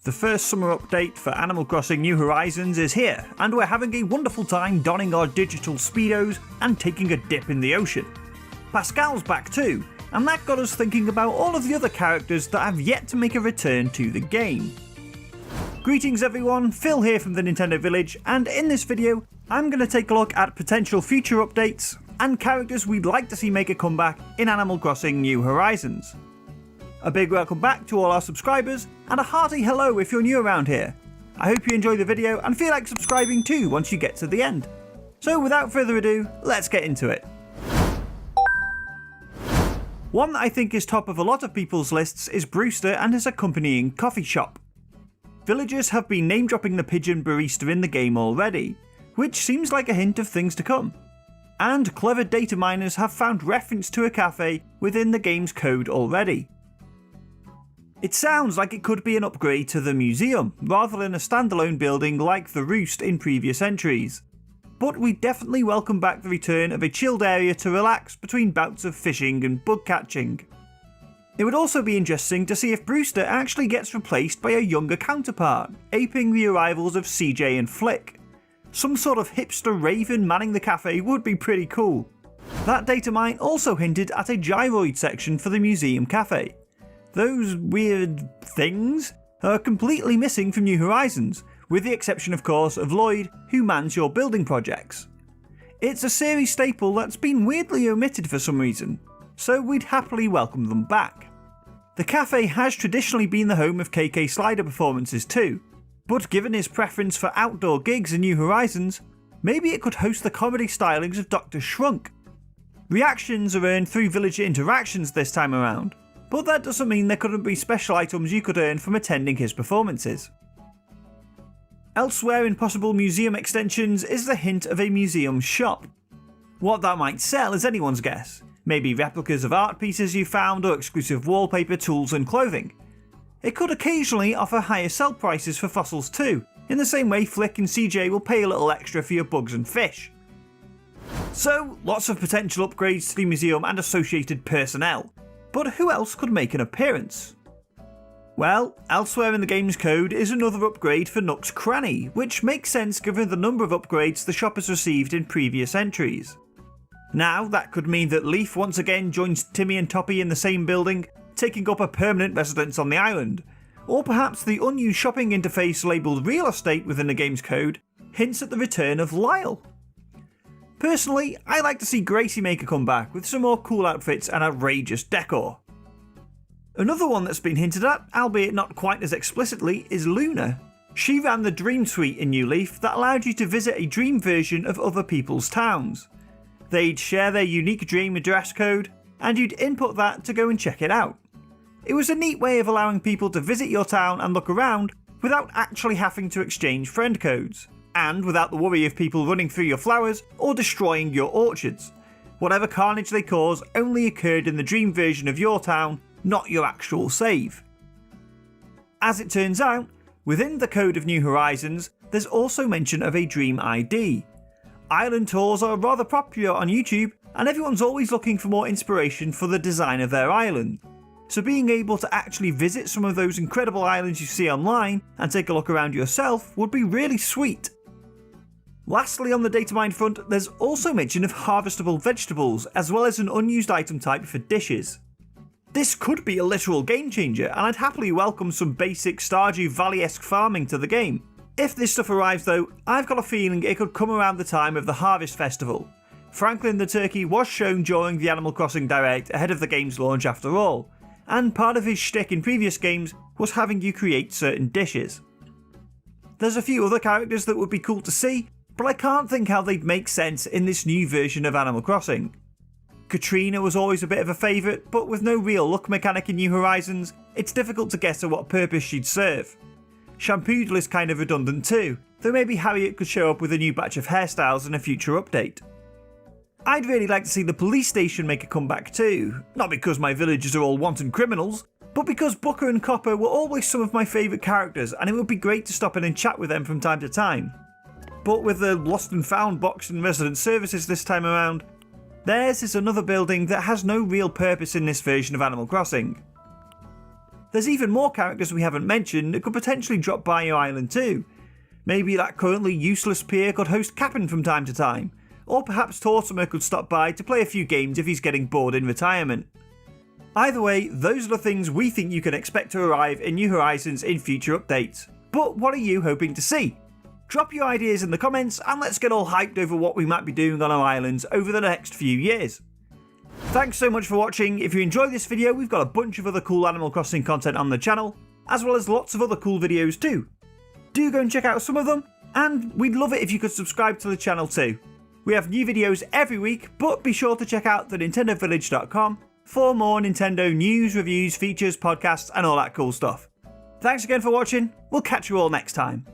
The first summer update for Animal Crossing New Horizons is here, and we're having a wonderful time donning our digital speedos and taking a dip in the ocean. Pascal's back too, and that got us thinking about all of the other characters that have yet to make a return to the game. Greetings everyone, Phil here from the Nintendo Village, and in this video I'm going to take a look at potential future updates and characters we'd like to see make a comeback in Animal Crossing New Horizons. A big welcome back to all our subscribers, and a hearty hello if you're new around here. I hope you enjoy the video and feel like subscribing too once you get to the end. So without further ado, let's get into it. One that I think is top of a lot of people's lists is Brewster and his accompanying coffee shop. Villagers have been name dropping the pigeon barista in the game already, which seems like a hint of things to come. And clever data miners have found reference to a cafe within the game's code already. It sounds like it could be an upgrade to the museum, rather than a standalone building like the Roost in previous entries. But we definitely welcome back the return of a chilled area to relax between bouts of fishing and bug catching. It would also be interesting to see if Brewster actually gets replaced by a younger counterpart, aping the arrivals of CJ and Flick. Some sort of hipster raven manning the cafe would be pretty cool. That data mine also hinted at a gyroid section for the museum cafe. Those weird things are completely missing from New Horizons, with the exception of course of Lloyd, who mans your building projects. It's a series staple that's been weirdly omitted for some reason, so we'd happily welcome them back. The cafe has traditionally been the home of KK Slider performances too, but given his preference for outdoor gigs in New Horizons, maybe it could host the comedy stylings of Dr. Shrunk. Reactions are earned through villager interactions this time around, but that doesn't mean there couldn't be special items you could earn from attending his performances. Elsewhere in possible museum extensions is the hint of a museum shop. What that might sell is anyone's guess, maybe replicas of art pieces you found or exclusive wallpaper, tools and clothing. It could occasionally offer higher sell prices for fossils too, in the same way Flick and CJ will pay a little extra for your bugs and fish. So lots of potential upgrades to the museum and associated personnel. But who else could make an appearance? Well, elsewhere in the game's code is another upgrade for Nook's Cranny, which makes sense given the number of upgrades the shop has received in previous entries. Now, that could mean that Leaf once again joins Timmy and Toppy in the same building, taking up a permanent residence on the island, or perhaps the unused shopping interface labelled Real Estate within the game's code hints at the return of Lyle. Personally, I like to see Gracie make a comeback with some more cool outfits and outrageous decor. Another one that's been hinted at, albeit not quite as explicitly, is Luna. She ran the Dream Suite in New Leaf that allowed you to visit a dream version of other people's towns. They'd share their unique dream address code, and you'd input that to go and check it out. It was a neat way of allowing people to visit your town and look around without actually having to exchange friend codes, and without the worry of people running through your flowers or destroying your orchards. Whatever carnage they cause only occurred in the dream version of your town, not your actual save. As it turns out, within the code of New Horizons, there's also mention of a Dream ID. Island tours are rather popular on YouTube, and everyone's always looking for more inspiration for the design of their island. So being able to actually visit some of those incredible islands you see online and take a look around yourself would be really sweet. Lastly, on the datamine front, there's also mention of harvestable vegetables, as well as an unused item type for dishes. This could be a literal game changer, and I'd happily welcome some basic Stardew Valley-esque farming to the game. If this stuff arrives though, I've got a feeling it could come around the time of the Harvest Festival. Franklin the turkey was shown during the Animal Crossing Direct ahead of the game's launch after all, and part of his shtick in previous games was having you create certain dishes. There's a few other characters that would be cool to see, but I can't think how they'd make sense in this new version of Animal Crossing. Katrina was always a bit of a favourite, but with no real luck mechanic in New Horizons, it's difficult to guess at what purpose she'd serve. Shampoodle is kind of redundant too, though maybe Harriet could show up with a new batch of hairstyles in a future update. I'd really like to see the police station make a comeback too, not because my villagers are all wanton criminals, but because Booker and Copper were always some of my favourite characters and it would be great to stop in and chat with them from time to time. But with the Lost and Found box and resident services this time around, theirs is another building that has no real purpose in this version of Animal Crossing. There's even more characters we haven't mentioned that could potentially drop by your island too. Maybe that currently useless peer could host Cap'n from time to time, or perhaps Tortimer could stop by to play a few games if he's getting bored in retirement. Either way, those are the things we think you can expect to arrive in New Horizons in future updates. But what are you hoping to see? Drop your ideas in the comments and let's get all hyped over what we might be doing on our islands over the next few years. Thanks so much for watching. If you enjoyed this video, we've got a bunch of other cool Animal Crossing content on the channel, as well as lots of other cool videos too. Do go and check out some of them, and we'd love it if you could subscribe to the channel too. We have new videos every week, but be sure to check out the nintendovillage.com for more Nintendo news, reviews, features, podcasts, and all that cool stuff. Thanks again for watching. We'll catch you all next time.